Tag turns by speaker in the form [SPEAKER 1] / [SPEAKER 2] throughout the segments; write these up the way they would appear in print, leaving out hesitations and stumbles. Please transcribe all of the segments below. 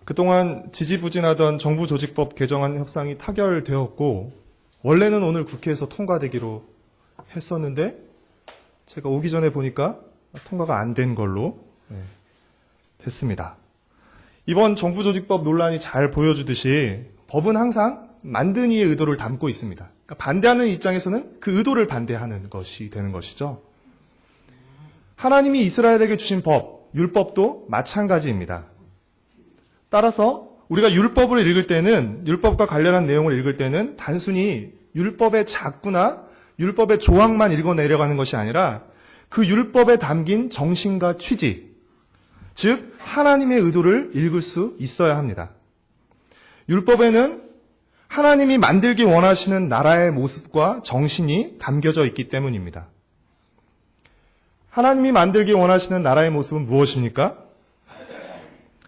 [SPEAKER 1] 그동안 지지부진하던 정부조직법 개정안 협상이 타결되었고 원래는 오늘 국회에서 통과되기로 했었는데 제가 오기 전에 보니까 통과가 안 된 걸로 됐습니다. 이번 정부조직법 논란이 잘 보여주듯이 법은 항상 만든 이의 의도를 담고 있습니다. 그러니까 반대하는 입장에서는 그 의도를 반대하는 것이 되는 것이죠. 하나님이 이스라엘에게 주신 법, 율법도 마찬가지입니다. 따라서 우리가 율법을 읽을 때는, 율법과 관련한 내용을 읽을 때는 단순히 율법의 작구나 율법의 조항만 읽어 내려가는 것이 아니라 그 율법에 담긴 정신과 취지, 즉 하나님의 의도를 읽을 수 있어야 합니다. 율법에는 하나님이 만들기 원하시는 나라의 모습과 정신이 담겨져 있기 때문입니다. 하나님이 만들기 원하시는 나라의 모습은 무엇입니까?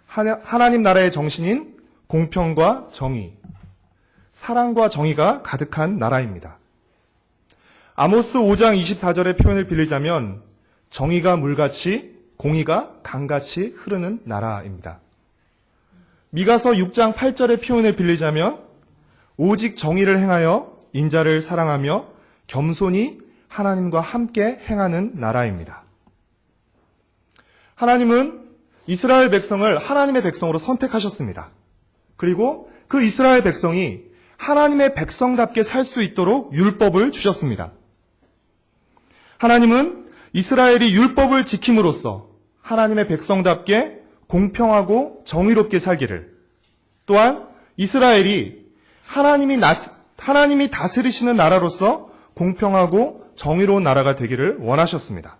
[SPEAKER 1] 하나님 나라의 정신인 공평과 정의, 사랑과 정의가 가득한 나라입니다. 아모스 5장 24절의 표현을 빌리자면 정의가 물같이 공의가 강같이 흐르는 나라입니다. 미가서 6장 8절의 표현을 빌리자면 오직 정의를 행하여 인자를 사랑하며 겸손히 하나님과 함께 행하는 나라입니다. 하나님은 이스라엘 백성을 하나님의 백성으로 선택하셨습니다. 그리고 그 이스라엘 백성이 하나님의 백성답게 살 수 있도록 율법을 주셨습니다. 하나님은 이스라엘이 율법을 지킴으로써 하나님의 백성답게 공평하고 정의롭게 살기를, 또한 이스라엘이 하나님이 다스리시는 나라로서 공평하고 정의로운 나라가 되기를 원하셨습니다.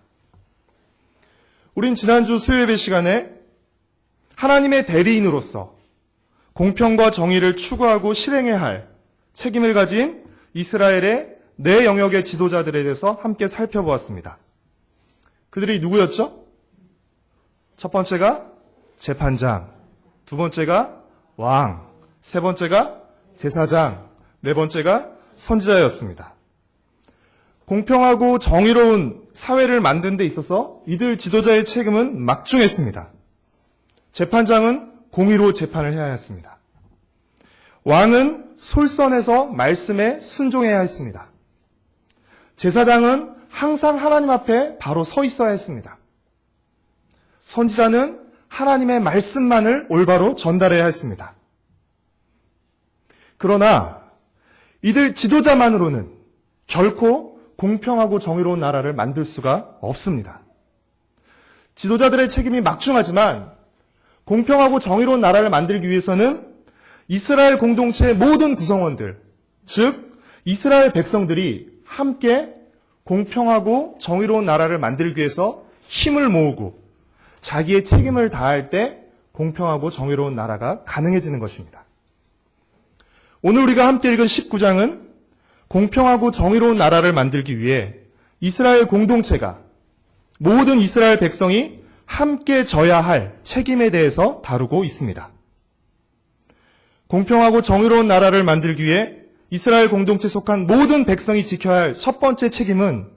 [SPEAKER 1] 우린 지난주 수요예배 시간에 하나님의 대리인으로서 공평과 정의를 추구하고 실행해야 할 책임을 가진 이스라엘의 네 영역의 지도자들에 대해서 함께 살펴보았습니다. 그들이 누구였죠? 첫 번째가 재판장, 두 번째가 왕, 세 번째가 제사장, 네 번째가 선지자였습니다. 공평하고 정의로운 사회를 만드는 데 있어서 이들 지도자의 책임은 막중했습니다. 재판장은 공의로 재판을 해야 했습니다. 왕은 솔선해서 말씀에 순종해야 했습니다. 제사장은 항상 하나님 앞에 바로 서 있어야 했습니다. 선지자는 하나님의 말씀만을 올바로 전달해야 했습니다. 그러나 이들 지도자만으로는 결코 공평하고 정의로운 나라를 만들 수가 없습니다. 지도자들의 책임이 막중하지만 공평하고 정의로운 나라를 만들기 위해서는 이스라엘 공동체의 모든 구성원들, 즉 이스라엘 백성들이 함께 공평하고 정의로운 나라를 만들기 위해서 힘을 모으고 자기의 책임을 다할 때 공평하고 정의로운 나라가 가능해지는 것입니다. 오늘 우리가 함께 읽은 19장은 공평하고 정의로운 나라를 만들기 위해 이스라엘 공동체가, 모든 이스라엘 백성이 함께 져야 할 책임에 대해서 다루고 있습니다. 공평하고 정의로운 나라를 만들기 위해 이스라엘 공동체에 속한 모든 백성이 지켜야 할 첫 번째 책임은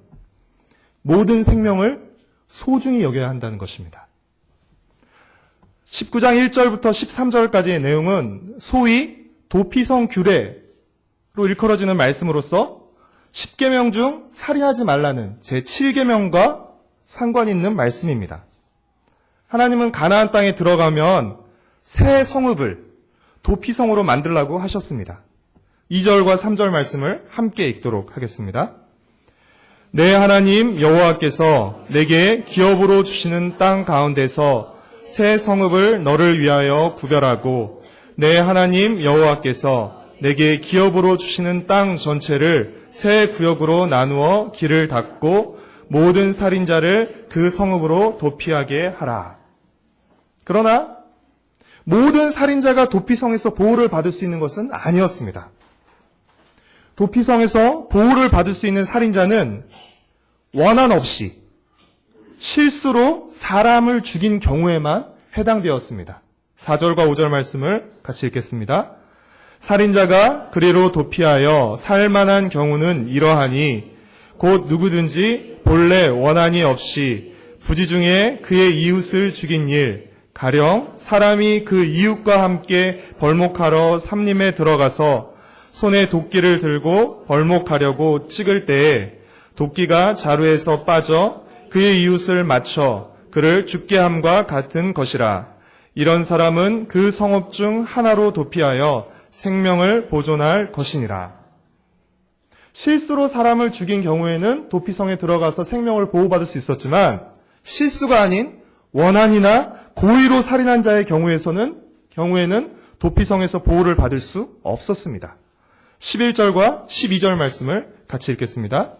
[SPEAKER 1] 모든 생명을 소중히 여겨야 한다는 것입니다. 19장 1절부터 13절까지의 내용은 소위 도피성 규례로 일컬어지는 말씀으로서 10계명 중 살인하지 말라는 제7계명과 상관 있는 말씀입니다. 하나님은 가나안 땅에 들어가면 새 성읍을 도피성으로 만들라고 하셨습니다. 2절과 3절 말씀을 함께 읽도록 하겠습니다. 내 하나님 여호와께서 내게 기업으로 주시는 땅 가운데서 새 성읍을 너를 위하여 구별하고 내 하나님 여호와께서 내게 기업으로 주시는 땅 전체를 새 구역으로 나누어 길을 닫고 모든 살인자를 그 성읍으로 도피하게 하라. 그러나 모든 살인자가 도피성에서 보호를 받을 수 있는 것은 아니었습니다. 도피성에서 보호를 받을 수 있는 살인자는 원한 없이 실수로 사람을 죽인 경우에만 해당되었습니다. 4절과 5절 말씀을 같이 읽겠습니다. 살인자가 그리로 도피하여 살만한 경우는 이러하니 곧 누구든지 본래 원한이 없이 부지 중에 그의 이웃을 죽인 일, 가령 사람이 그 이웃과 함께 벌목하러 삼림에 들어가서 손에 도끼를 들고 벌목하려고 찍을 때에 도끼가 자루에서 빠져 그의 이웃을 맞춰 그를 죽게 함과 같은 것이라. 이런 사람은 그 성읍 중 하나로 도피하여 생명을 보존할 것이니라. 실수로 사람을 죽인 경우에는 도피성에 들어가서 생명을 보호받을 수 있었지만 실수가 아닌 원한이나 고의로 살인한 자의 경우에는 도피성에서 보호를 받을 수 없었습니다. 11절과 12절 말씀을 같이 읽겠습니다.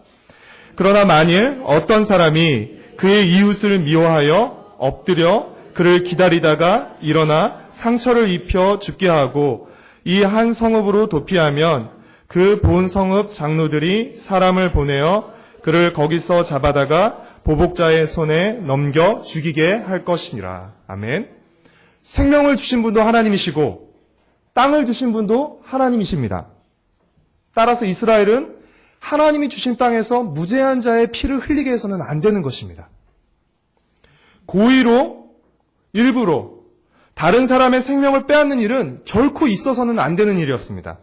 [SPEAKER 1] 그러나 만일 어떤 사람이 그의 이웃을 미워하여 엎드려 그를 기다리다가 일어나 상처를 입혀 죽게 하고 이 한 성읍으로 도피하면 그 본 성읍 장로들이 사람을 보내어 그를 거기서 잡아다가 보복자의 손에 넘겨 죽이게 할 것이니라. 아멘. 생명을 주신 분도 하나님이시고 땅을 주신 분도 하나님이십니다. 따라서 이스라엘은 하나님이 주신 땅에서 무죄한 자의 피를 흘리게 해서는 안 되는 것입니다. 고의로 일부러 다른 사람의 생명을 빼앗는 일은 결코 있어서는 안 되는 일이었습니다.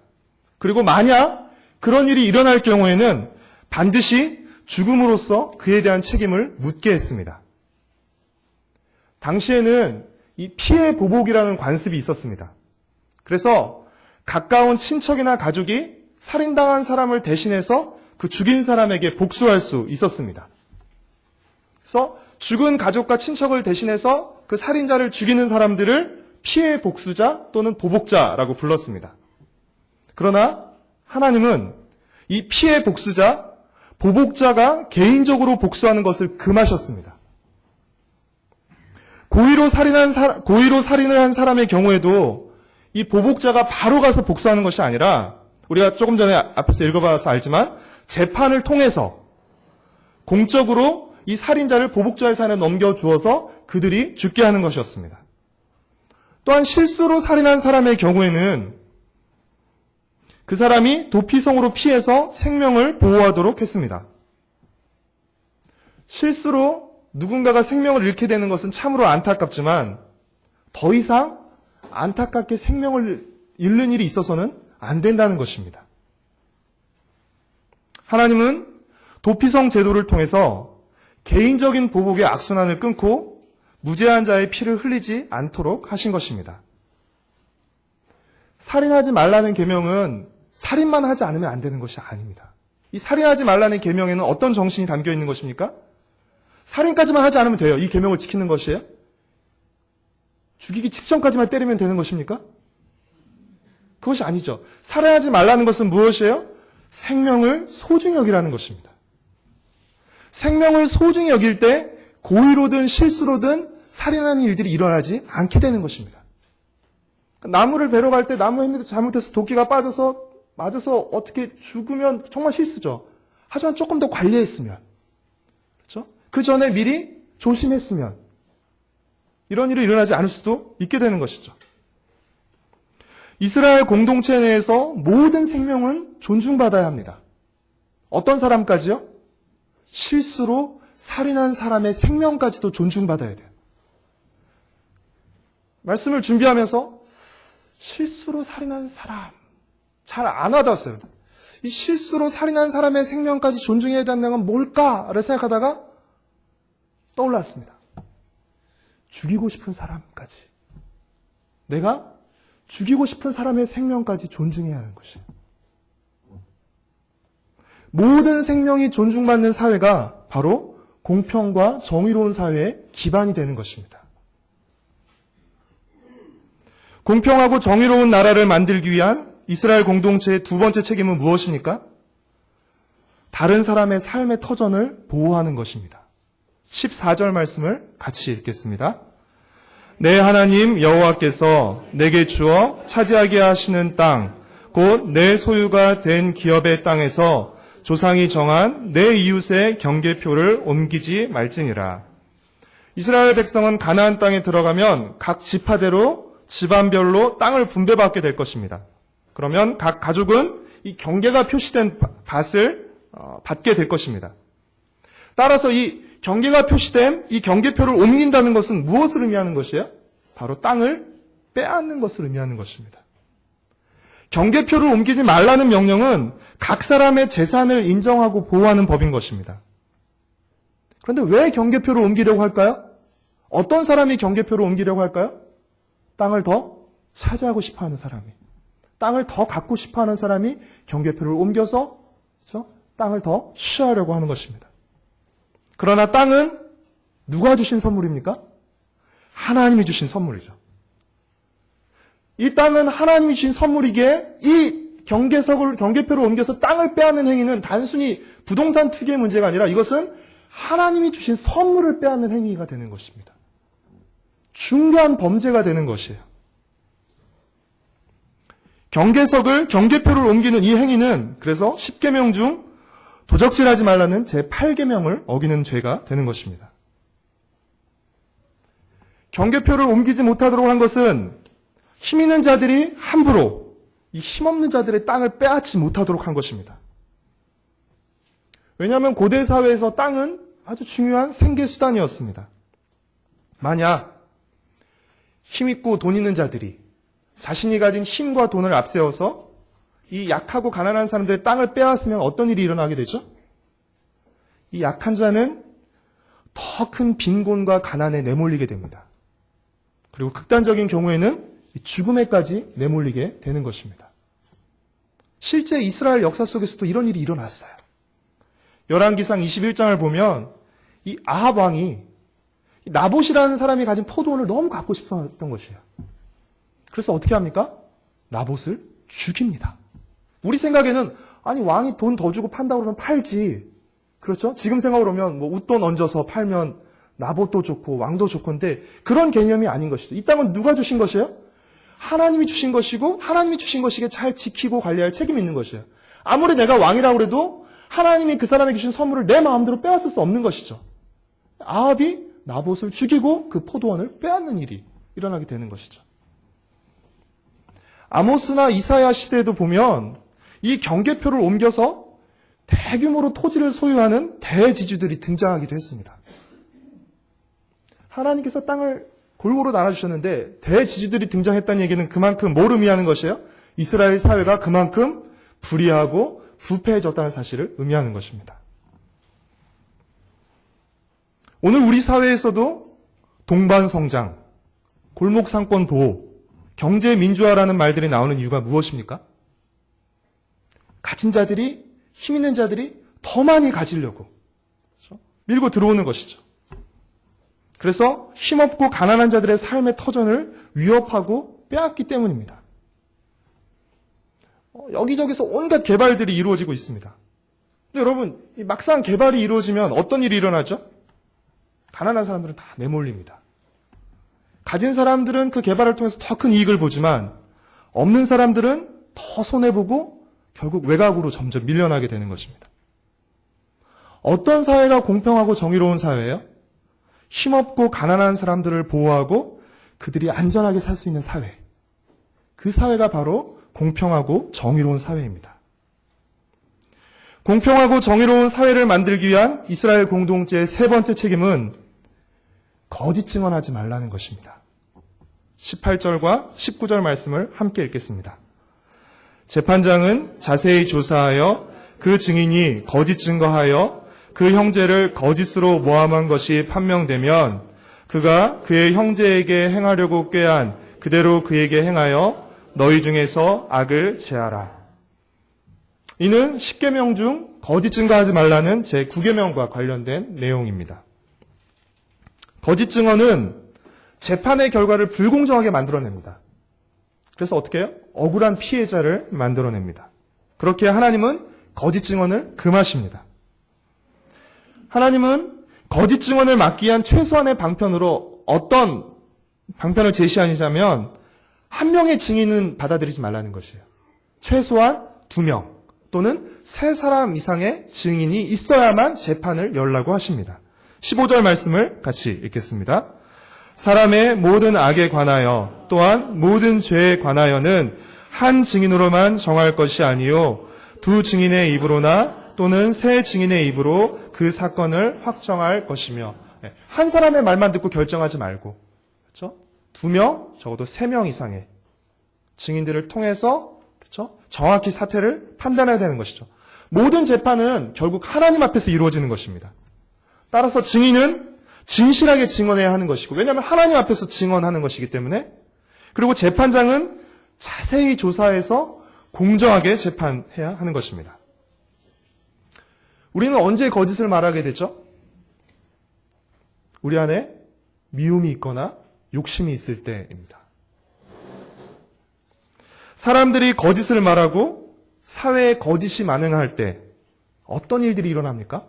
[SPEAKER 1] 그리고 만약 그런 일이 일어날 경우에는 반드시 죽음으로써 그에 대한 책임을 묻게 했습니다. 당시에는 이 피해 보복이라는 관습이 있었습니다. 그래서 가까운 친척이나 가족이 살인당한 사람을 대신해서 그 죽인 사람에게 복수할 수 있었습니다. 그래서 죽은 가족과 친척을 대신해서 그 살인자를 죽이는 사람들을 피해 복수자 또는 보복자라고 불렀습니다. 그러나 하나님은 이 피해 복수자, 보복자가 개인적으로 복수하는 것을 금하셨습니다. 고의로 살인을 한 사람의 경우에도 이 보복자가 바로 가서 복수하는 것이 아니라 우리가 조금 전에 앞에서 읽어봐서 알지만 재판을 통해서 공적으로 이 살인자를 보복자의 손에 넘겨주어서 그들이 죽게 하는 것이었습니다. 또한 실수로 살인한 사람의 경우에는 그 사람이 도피성으로 피해서 생명을 보호하도록 했습니다. 실수로 누군가가 생명을 잃게 되는 것은 참으로 안타깝지만 더 이상 안타깝게 생명을 잃는 일이 있어서는 안 된다는 것입니다. 하나님은 도피성 제도를 통해서 개인적인 보복의 악순환을 끊고 무죄한 자의 피를 흘리지 않도록 하신 것입니다. 살인하지 말라는 계명은 살인만 하지 않으면 안 되는 것이 아닙니다. 이 살인하지 말라는 계명에는 어떤 정신이 담겨 있는 것입니까? 살인까지만 하지 않으면 돼요. 이 계명을 지키는 것이에요? 죽이기 직전까지만 때리면 되는 것입니까? 그것이 아니죠. 살인하지 말라는 것은 무엇이에요? 생명을 소중히 여기라는 것입니다. 생명을 소중히 여길 때 고의로든 실수로든 살인하는 일들이 일어나지 않게 되는 것입니다. 나무를 베러 갈 때 나무 했는데 잘못해서 도끼가 맞아서 어떻게 죽으면 정말 실수죠. 하지만 조금 더 관리했으면, 그렇죠? 그 전에 미리 조심했으면 이런 일이 일어나지 않을 수도 있게 되는 것이죠. 이스라엘 공동체 내에서 모든 생명은 존중받아야 합니다. 어떤 사람까지요? 실수로 살인한 사람의 생명까지도 존중받아야 돼요. 말씀을 준비하면서 실수로 살인한 사람 잘 안 와닿았어요. 이 실수로 살인한 사람의 생명까지 존중해야 된다는 건 뭘까를 생각하다가 떠올랐습니다. 죽이고 싶은 사람까지. 내가 죽이고 싶은 사람의 생명까지 존중해야 하는 것이에요. 모든 생명이 존중받는 사회가 바로 공평과 정의로운 사회의 기반이 되는 것입니다. 공평하고 정의로운 나라를 만들기 위한 이스라엘 공동체의 두 번째 책임은 무엇입니까? 다른 사람의 삶의 터전을 보호하는 것입니다. 14절 말씀을 같이 읽겠습니다. 내 하나님 여호와께서 내게 주어 차지하게 하시는 땅, 곧 내 소유가 된 기업의 땅에서 조상이 정한 내 이웃의 경계표를 옮기지 말지니라. 이스라엘 백성은 가나안 땅에 들어가면 각 지파대로 집안별로 땅을 분배받게 될 것입니다. 그러면 각 가족은 이 경계가 표시된 밭을 받게 될 것입니다. 따라서 이 경계가 표시된 이 경계표를 옮긴다는 것은 무엇을 의미하는 것이에요? 바로 땅을 빼앗는 것을 의미하는 것입니다. 경계표를 옮기지 말라는 명령은 각 사람의 재산을 인정하고 보호하는 법인 것입니다. 그런데 왜 경계표를 옮기려고 할까요? 어떤 사람이 경계표를 옮기려고 할까요? 땅을 더 차지하고 싶어하는 사람이, 땅을 더 갖고 싶어하는 사람이 경계표를 옮겨서 그렇죠? 땅을 더 취하려고 하는 것입니다. 그러나 땅은 누가 주신 선물입니까? 하나님이 주신 선물이죠. 이 땅은 하나님이 주신 선물이기에 이 경계표를 옮겨서 땅을 빼앗는 행위는 단순히 부동산 투기의 문제가 아니라 이것은 하나님이 주신 선물을 빼앗는 행위가 되는 것입니다. 중대한 범죄가 되는 것이에요. 경계표를 옮기는 이 행위는 그래서 10계명 중 도적질하지 말라는 제8계명을 어기는 죄가 되는 것입니다. 경계표를 옮기지 못하도록 한 것은 힘 있는 자들이 함부로 이 힘없는 자들의 땅을 빼앗지 못하도록 한 것입니다. 왜냐하면 고대 사회에서 땅은 아주 중요한 생계수단이었습니다. 만약 힘있고 돈 있는 자들이 자신이 가진 힘과 돈을 앞세워서 이 약하고 가난한 사람들의 땅을 빼앗으면 어떤 일이 일어나게 되죠? 이 약한 자는 더 큰 빈곤과 가난에 내몰리게 됩니다. 그리고 극단적인 경우에는 죽음에까지 내몰리게 되는 것입니다. 실제 이스라엘 역사 속에서도 이런 일이 일어났어요. 열왕기상 21장을 보면 이 아합 왕이 나봇이라는 사람이 가진 포도원을 너무 갖고 싶었던 것이에요. 그래서 어떻게 합니까? 나봇을 죽입니다. 우리 생각에는 아니 왕이 돈 더 주고 판다고 그러면 팔지. 그렇죠? 지금 생각으로 보면 뭐 웃돈 얹어서 팔면 나봇도 좋고 왕도 좋건데 그런 개념이 아닌 것이죠. 이 땅은 누가 주신 것이에요? 하나님이 주신 것이고 하나님이 주신 것이기에 잘 지키고 관리할 책임이 있는 것이에요. 아무리 내가 왕이라고 해도 하나님이 그 사람에게 주신 선물을 내 마음대로 빼앗을 수 없는 것이죠. 아합이 나봇을 죽이고 그 포도원을 빼앗는 일이 일어나게 되는 것이죠. 아모스나 이사야 시대에도 보면 이 경계표를 옮겨서 대규모로 토지를 소유하는 대지주들이 등장하기도 했습니다. 하나님께서 땅을 골고루 나눠주셨는데 대지주들이 등장했다는 얘기는 그만큼 뭘 의미하는 것이에요? 이스라엘 사회가 그만큼 불의하고 부패해졌다는 사실을 의미하는 것입니다. 오늘 우리 사회에서도 동반성장, 골목상권 보호, 경제민주화라는 말들이 나오는 이유가 무엇입니까? 가진 자들이, 힘 있는 자들이 더 많이 가지려고 그렇죠? 밀고 들어오는 것이죠. 그래서 힘없고 가난한 자들의 삶의 터전을 위협하고 빼앗기 때문입니다. 여기저기서 온갖 개발들이 이루어지고 있습니다. 근데 여러분, 막상 개발이 이루어지면 어떤 일이 일어나죠? 가난한 사람들은 다 내몰립니다. 가진 사람들은 그 개발을 통해서 더 큰 이익을 보지만 없는 사람들은 더 손해보고 결국 외곽으로 점점 밀려나게 되는 것입니다. 어떤 사회가 공평하고 정의로운 사회예요? 힘없고 가난한 사람들을 보호하고 그들이 안전하게 살 수 있는 사회. 그 사회가 바로 공평하고 정의로운 사회입니다. 공평하고 정의로운 사회를 만들기 위한 이스라엘 공동체의 세 번째 책임은 거짓 증언하지 말라는 것입니다. 18절과 19절 말씀을 함께 읽겠습니다. 재판장은 자세히 조사하여 그 증인이 거짓 증거하여 그 형제를 거짓으로 모함한 것이 판명되면 그가 그의 형제에게 행하려고 꾀한 그대로 그에게 행하여 너희 중에서 악을 제하라. 이는 10계명 중 거짓 증거하지 말라는 제9계명과 관련된 내용입니다. 거짓 증언은 재판의 결과를 불공정하게 만들어냅니다. 그래서 어떻게 해요? 억울한 피해자를 만들어냅니다. 그렇게 하나님은 거짓 증언을 금하십니다. 하나님은 거짓 증언을 막기 위한 최소한의 방편으로 어떤 방편을 제시하시냐면 한 명의 증인은 받아들이지 말라는 것이에요. 최소한 2명 또는 3사람 이상의 증인이 있어야만 재판을 열라고 하십니다. 15절 말씀을 같이 읽겠습니다. 사람의 모든 악에 관하여 또한 모든 죄에 관하여는 한 증인으로만 정할 것이 아니요 2 증인의 입으로나 또는 3 증인의 입으로 그 사건을 확정할 것이며 한 사람의 말만 듣고 결정하지 말고 그렇죠? 2명, 적어도 3명 이상의 증인들을 통해서 그렇죠? 정확히 사태를 판단해야 되는 것이죠. 모든 재판은 결국 하나님 앞에서 이루어지는 것입니다. 따라서 증인은 진실하게 증언해야 하는 것이고, 왜냐하면 하나님 앞에서 증언하는 것이기 때문에, 그리고 재판장은 자세히 조사해서 공정하게 재판해야 하는 것입니다. 우리는 언제 거짓을 말하게 되죠? 우리 안에 미움이 있거나 욕심이 있을 때입니다. 사람들이 거짓을 말하고 사회에 거짓이 만행할 때 어떤 일들이 일어납니까?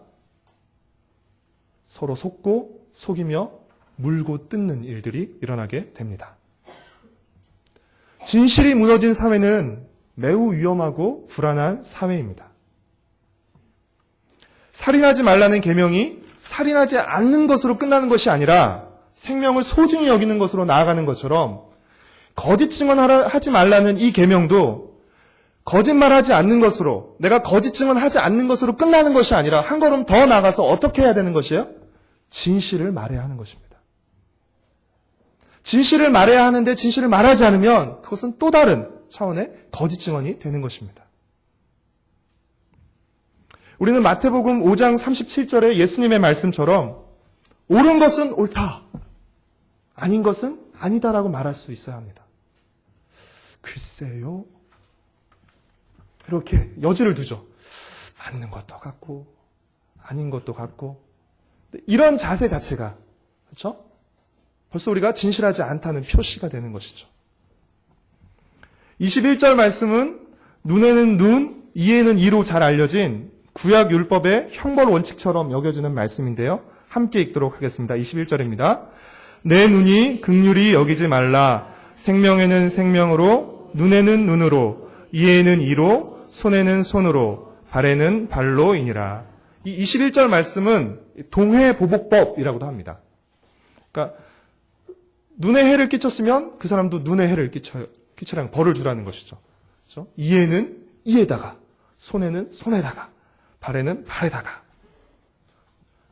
[SPEAKER 1] 서로 속고 속이며 물고 뜯는 일들이 일어나게 됩니다. 진실이 무너진 사회는 매우 위험하고 불안한 사회입니다. 살인하지 말라는 계명이 살인하지 않는 것으로 끝나는 것이 아니라 생명을 소중히 여기는 것으로 나아가는 것처럼, 거짓 증언하지 말라는 이 계명도 거짓말하지 않는 것으로, 내가 거짓 증언하지 않는 것으로 끝나는 것이 아니라 한 걸음 더 나가서 어떻게 해야 되는 것이에요? 진실을 말해야 하는 것입니다. 진실을 말해야 하는데 진실을 말하지 않으면 그것은 또 다른 차원의 거짓 증언이 되는 것입니다. 우리는 마태복음 5장 37절의 예수님의 말씀처럼 옳은 것은 옳다, 아닌 것은 아니다라고 말할 수 있어야 합니다. 글쎄요, 이렇게 여지를 두죠. 맞는 것도 같고 아닌 것도 같고, 이런 자세 자체가 그렇죠? 벌써 우리가 진실하지 않다는 표시가 되는 것이죠. 21절 말씀은 눈에는 눈, 이에는 이로 잘 알려진 구약 율법의 형벌 원칙처럼 여겨지는 말씀인데요. 함께 읽도록 하겠습니다. 21절입니다. 내 눈이 긍휼히 여기지 말라. 생명에는 생명으로, 눈에는 눈으로, 이에는 이로, 손에는 손으로, 발에는 발로이니라. 이 21절 말씀은 동회보복법이라고도 합니다. 그러니까 눈에 해를 끼쳤으면 그 사람도 눈에 해를 끼치라는 벌을 주라는 것이죠. 그렇죠? 이에는 이에다가, 손에는 손에다가, 발에는 발에다가.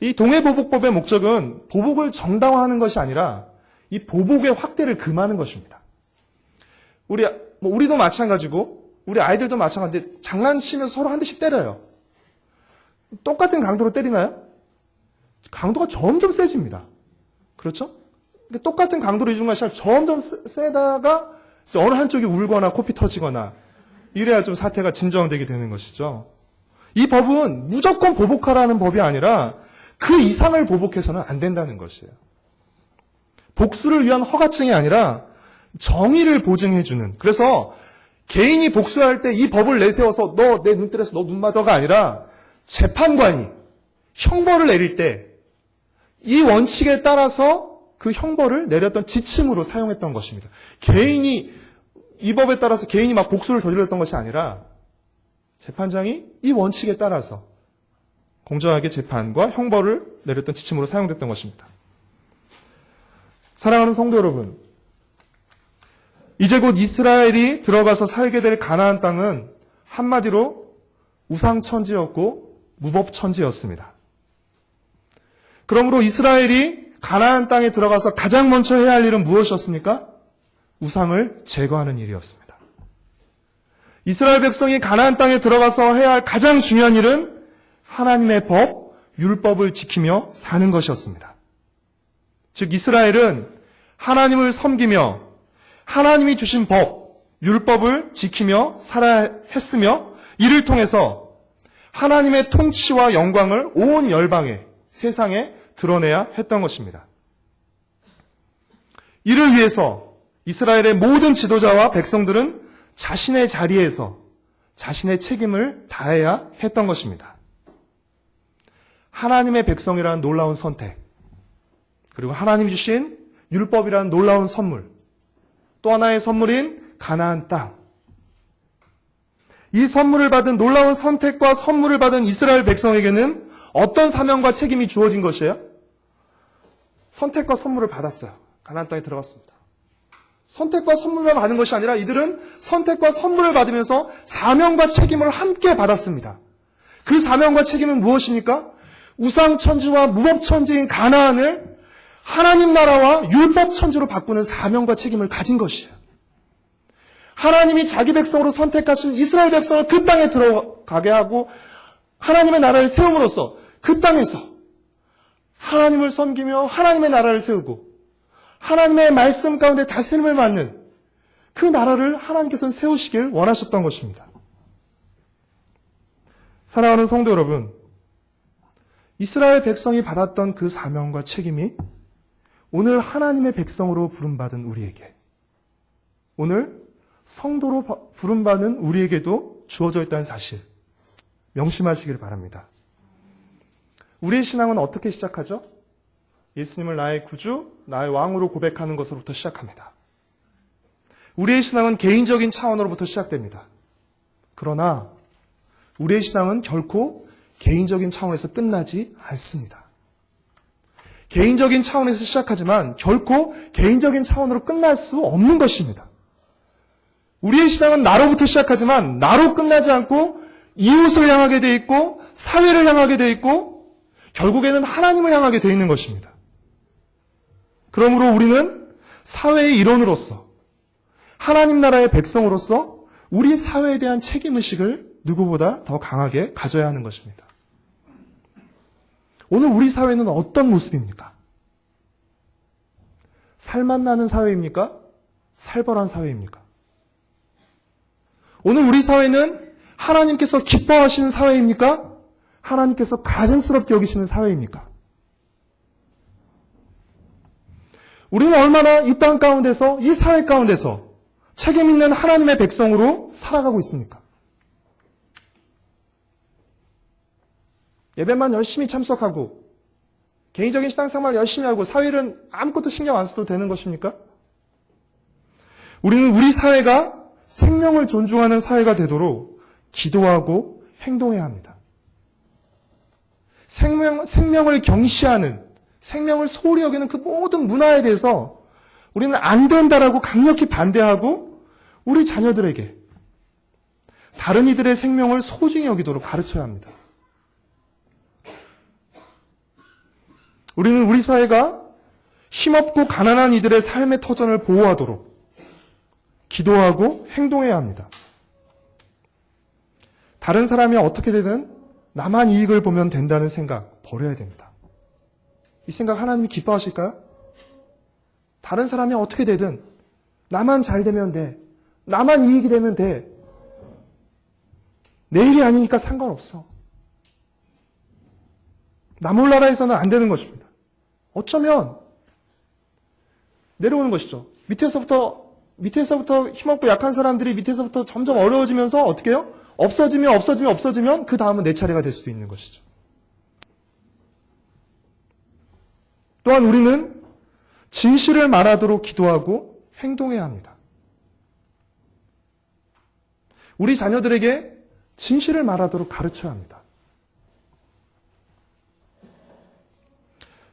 [SPEAKER 1] 이 동해보복법의 목적은 보복을 정당화하는 것이 아니라 이 보복의 확대를 금하는 것입니다. 우리도 마찬가지고 우리 아이들도 마찬가지인데 장난치면서 서로 한 대씩 때려요. 똑같은 강도로 때리나요? 강도가 점점 세집니다. 그렇죠? 똑같은 강도로 해주는 것이 아니라 점점 세다가 어느 한쪽이 울거나 코피 터지거나 이래야 좀 사태가 진정되게 되는 것이죠. 이 법은 무조건 보복하라는 법이 아니라 그 이상을 보복해서는 안 된다는 것이에요. 복수를 위한 허가증이 아니라 정의를 보증해주는, 그래서 개인이 복수할 때 이 법을 내세워서 너 내 눈 때려서 너 눈 맞아가 아니라 재판관이 형벌을 내릴 때 이 원칙에 따라서 그 형벌을 내렸던 지침으로 사용했던 것입니다. 개인이 이 법에 따라서 개인이 막 복수를 저질렀던 것이 아니라 재판장이 이 원칙에 따라서 공정하게 재판과 형벌을 내렸던 지침으로 사용됐던 것입니다. 사랑하는 성도 여러분, 이제 곧 이스라엘이 들어가서 살게 될 가나안 땅은 한마디로 우상천지였고 무법천지였습니다. 그러므로 이스라엘이 가나안 땅에 들어가서 가장 먼저 해야 할 일은 무엇이었습니까? 우상을 제거하는 일이었습니다. 이스라엘 백성이 가나안 땅에 들어가서 해야 할 가장 중요한 일은 하나님의 법, 율법을 지키며 사는 것이었습니다. 즉 이스라엘은 하나님을 섬기며 하나님이 주신 법, 율법을 지키며 살아야 했으며, 이를 통해서 하나님의 통치와 영광을 온 열방에, 세상에 드러내야 했던 것입니다. 이를 위해서 이스라엘의 모든 지도자와 백성들은 자신의 자리에서 자신의 책임을 다해야 했던 것입니다. 하나님의 백성이라는 놀라운 선택, 그리고 하나님이 주신 율법이라는 놀라운 선물, 또 하나의 선물인 가나안 땅. 이 선물을 받은, 놀라운 선택과 선물을 받은 이스라엘 백성에게는 어떤 사명과 책임이 주어진 것이에요? 선택과 선물을 받았어요. 가나안 땅에 들어갔습니다. 선택과 선물만 받은 것이 아니라 이들은 선택과 선물을 받으면서 사명과 책임을 함께 받았습니다. 그 사명과 책임은 무엇입니까? 우상천지와 무법천지인 가나안을 하나님 나라와 율법 천지로 바꾸는 사명과 책임을 가진 것이에요. 하나님이 자기 백성으로 선택하신 이스라엘 백성을 그 땅에 들어가게 하고 하나님의 나라를 세움으로써 그 땅에서 하나님을 섬기며 하나님의 나라를 세우고 하나님의 말씀 가운데 다스림을 받는 그 나라를 하나님께서는 세우시길 원하셨던 것입니다. 사랑하는 성도 여러분, 이스라엘 백성이 받았던 그 사명과 책임이 오늘 하나님의 백성으로 부름받은 우리에게, 오늘 성도로 부름받은 우리에게도 주어져 있다는 사실 명심하시길 바랍니다. 우리의 신앙은 어떻게 시작하죠? 예수님을 나의 구주, 나의 왕으로 고백하는 것으로부터 시작합니다. 우리의 신앙은 개인적인 차원으로부터 시작됩니다. 그러나 우리의 신앙은 결코 개인적인 차원에서 끝나지 않습니다. 개인적인 차원에서 시작하지만 결코 개인적인 차원으로 끝날 수 없는 것입니다. 우리의 신앙은 나로부터 시작하지만 나로 끝나지 않고 이웃을 향하게 돼 있고 사회를 향하게 돼 있고 결국에는 하나님을 향하게 돼 있는 것입니다. 그러므로 우리는 사회의 일원으로서 하나님 나라의 백성으로서 우리 사회에 대한 책임의식을 누구보다 더 강하게 가져야 하는 것입니다. 오늘 우리 사회는 어떤 모습입니까? 살맛 나는 사회입니까? 살벌한 사회입니까? 오늘 우리 사회는 하나님께서 기뻐하시는 사회입니까? 하나님께서 가증스럽게 여기시는 사회입니까? 우리는 얼마나 이 땅 가운데서, 이 사회 가운데서 책임 있는 하나님의 백성으로 살아가고 있습니까? 예배만 열심히 참석하고 개인적인 신앙생활 열심히 하고 사회는 아무것도 신경 안 써도 되는 것입니까? 우리는 우리 사회가 생명을 존중하는 사회가 되도록 기도하고 행동해야 합니다. 생명을 경시하는, 생명을 소홀히 여기는 그 모든 문화에 대해서 우리는 안 된다라고 강력히 반대하고 우리 자녀들에게 다른 이들의 생명을 소중히 여기도록 가르쳐야 합니다. 우리는 우리 사회가 힘없고 가난한 이들의 삶의 터전을 보호하도록 기도하고 행동해야 합니다. 다른 사람이 어떻게 되든 나만 이익을 보면 된다는 생각 버려야 됩니다. 이 생각 하나님이 기뻐하실까요? 다른 사람이 어떻게 되든 나만 잘 되면 돼. 나만 이익이 되면 돼. 내 일이 아니니까 상관없어. 나 몰라라에서는 안 되는 것입니다. 어쩌면 내려오는 것이죠. 밑에서부터 힘없고 약한 사람들이 밑에서부터 점점 어려워지면서 어떻게 해요? 없어지면 그 다음은 내 차례가 될 수도 있는 것이죠. 또한 우리는 진실을 말하도록 기도하고 행동해야 합니다. 우리 자녀들에게 진실을 말하도록 가르쳐야 합니다.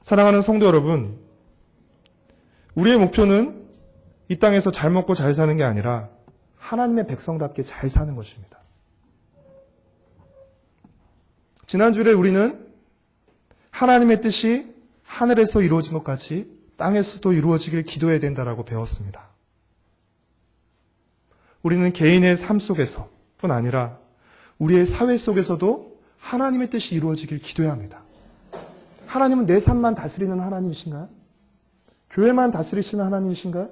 [SPEAKER 1] 사랑하는 성도 여러분, 우리의 목표는 이 땅에서 잘 먹고 잘 사는 게 아니라 하나님의 백성답게 잘 사는 것입니다. 지난주에 우리는 하나님의 뜻이 하늘에서 이루어진 것 같이 땅에서도 이루어지길 기도해야 된다라고 배웠습니다. 우리는 개인의 삶 속에서 뿐 아니라 우리의 사회 속에서도 하나님의 뜻이 이루어지길 기도해야 합니다. 하나님은 내 삶만 다스리는 하나님이신가요? 교회만 다스리시는 하나님이신가요?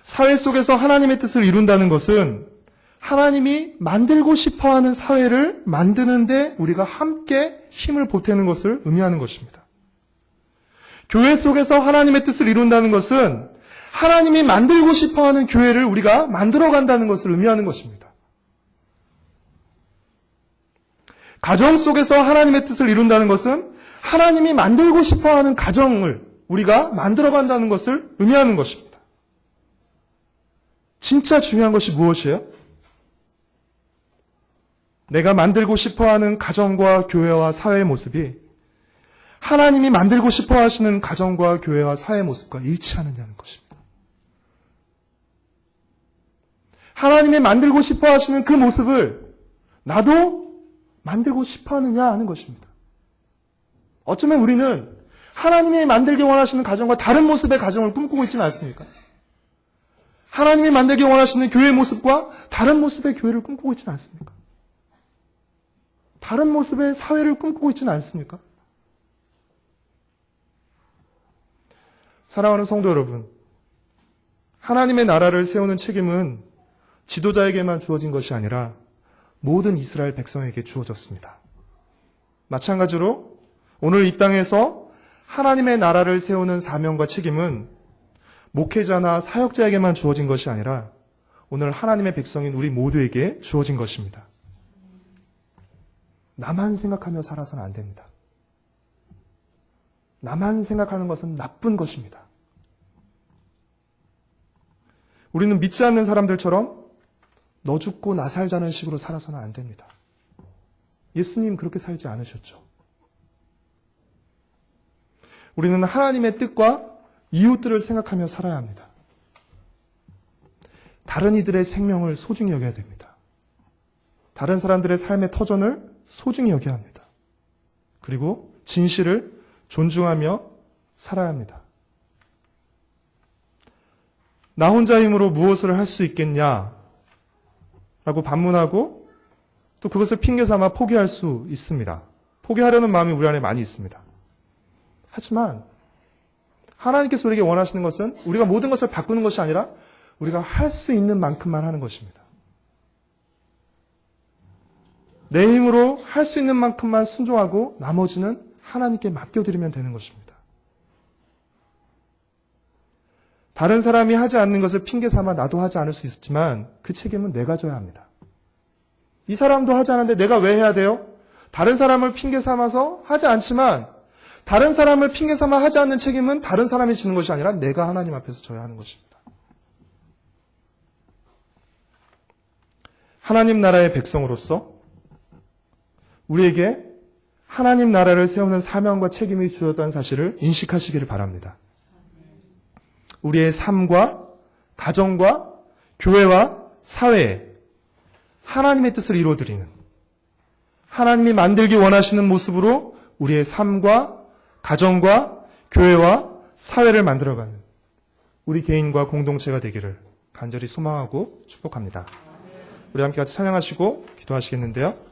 [SPEAKER 1] 사회 속에서 하나님의 뜻을 이룬다는 것은 하나님이 만들고 싶어하는 사회를 만드는데 우리가 함께 힘을 보태는 것을 의미하는 것입니다. 교회 속에서 하나님의 뜻을 이룬다는 것은 하나님이 만들고 싶어하는 교회를 우리가 만들어간다는 것을 의미하는 것입니다. 가정 속에서 하나님의 뜻을 이룬다는 것은 하나님이 만들고 싶어하는 가정을 우리가 만들어간다는 것을 의미하는 것입니다. 진짜 중요한 것이 무엇이에요? 내가 만들고 싶어하는 가정과 교회와 사회의 모습이 하나님이 만들고 싶어하시는 가정과 교회와 사회의 모습과 일치하느냐는 것입니다. 하나님이 만들고 싶어하시는 그 모습을 나도 만들고 싶어 하느냐 하는 것입니다. 어쩌면 우리는 하나님이 만들기 원하시는 가정과 다른 모습의 가정을 꿈꾸고 있지는 않습니까? 하나님이 만들기 원하시는 교회의 모습과 다른 모습의 교회를 꿈꾸고 있지는 않습니까? 다른 모습의 사회를 꿈꾸고 있지는 않습니까? 사랑하는 성도 여러분, 하나님의 나라를 세우는 책임은 지도자에게만 주어진 것이 아니라 모든 이스라엘 백성에게 주어졌습니다. 마찬가지로 오늘 이 땅에서 하나님의 나라를 세우는 사명과 책임은 목회자나 사역자에게만 주어진 것이 아니라 오늘 하나님의 백성인 우리 모두에게 주어진 것입니다. 나만 생각하며 살아서는 안 됩니다. 나만 생각하는 것은 나쁜 것입니다. 우리는 믿지 않는 사람들처럼 너 죽고 나 살자는 식으로 살아서는 안 됩니다. 예수님 그렇게 살지 않으셨죠. 우리는 하나님의 뜻과 이웃들을 생각하며 살아야 합니다. 다른 이들의 생명을 소중히 여겨야 됩니다. 다른 사람들의 삶의 터전을 소중히 여겨야 합니다. 그리고 진실을 존중하며 살아야 합니다. 나 혼자 힘으로 무엇을 할 수 있겠냐? 라고 반문하고 또 그것을 핑계 삼아 포기할 수 있습니다. 포기하려는 마음이 우리 안에 많이 있습니다. 하지만 하나님께서 우리에게 원하시는 것은 우리가 모든 것을 바꾸는 것이 아니라 우리가 할 수 있는 만큼만 하는 것입니다. 내 힘으로 할 수 있는 만큼만 순종하고 나머지는 하나님께 맡겨드리면 되는 것입니다. 다른 사람이 하지 않는 것을 핑계 삼아 나도 하지 않을 수 있지만 그 책임은 내가 져야 합니다. 이 사람도 하지 않는데 내가 왜 해야 돼요? 다른 사람을 핑계 삼아서 하지 않지만 다른 사람을 핑계 삼아 하지 않는 책임은 다른 사람이 지는 것이 아니라 내가 하나님 앞에서 져야 하는 것입니다. 하나님 나라의 백성으로서 우리에게 하나님 나라를 세우는 사명과 책임이 주어졌다는 사실을 인식하시기를 바랍니다. 우리의 삶과 가정과 교회와 사회에 하나님의 뜻을 이루어드리는 하나님이 만들기 원하시는 모습으로 우리의 삶과 가정과 교회와 사회를 만들어가는 우리 개인과 공동체가 되기를 간절히 소망하고 축복합니다. 우리 함께 같이 찬양하시고 기도하시겠는데요.